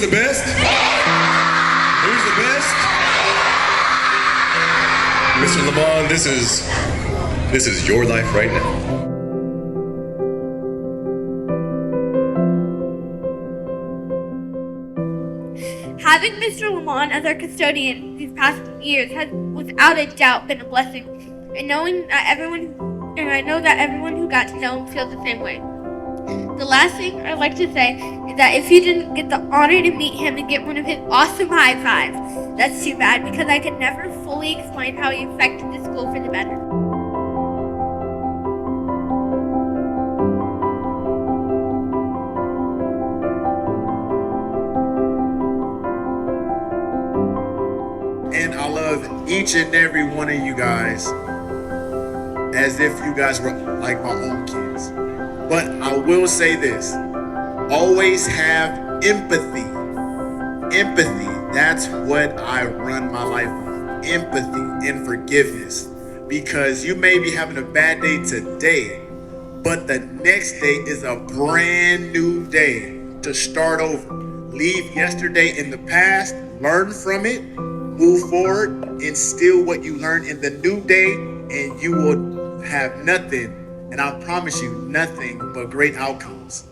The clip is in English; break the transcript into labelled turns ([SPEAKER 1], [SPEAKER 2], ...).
[SPEAKER 1] the best? Who's the best? Mr. Lamon, this is your life right now.
[SPEAKER 2] Having Mr. Lamon as our custodian these past years has without a doubt been a blessing, and I know that everyone who got to know him feels the same way. The last thing I'd like to say is that if you didn't get the honor to meet him and get one of his awesome high fives, that's too bad, because I could never fully explain how he affected the school for the better.
[SPEAKER 3] And I love each and every one of you guys as if you guys were like my own kids. But I will say this, always have empathy. Empathy, that's what I run my life on. Empathy and forgiveness. Because you may be having a bad day today, but the next day is a brand new day to start over. Leave yesterday in the past, learn from it, move forward, instill what you learned in the new day, and you will have nothing, and I promise you, nothing but great outcomes.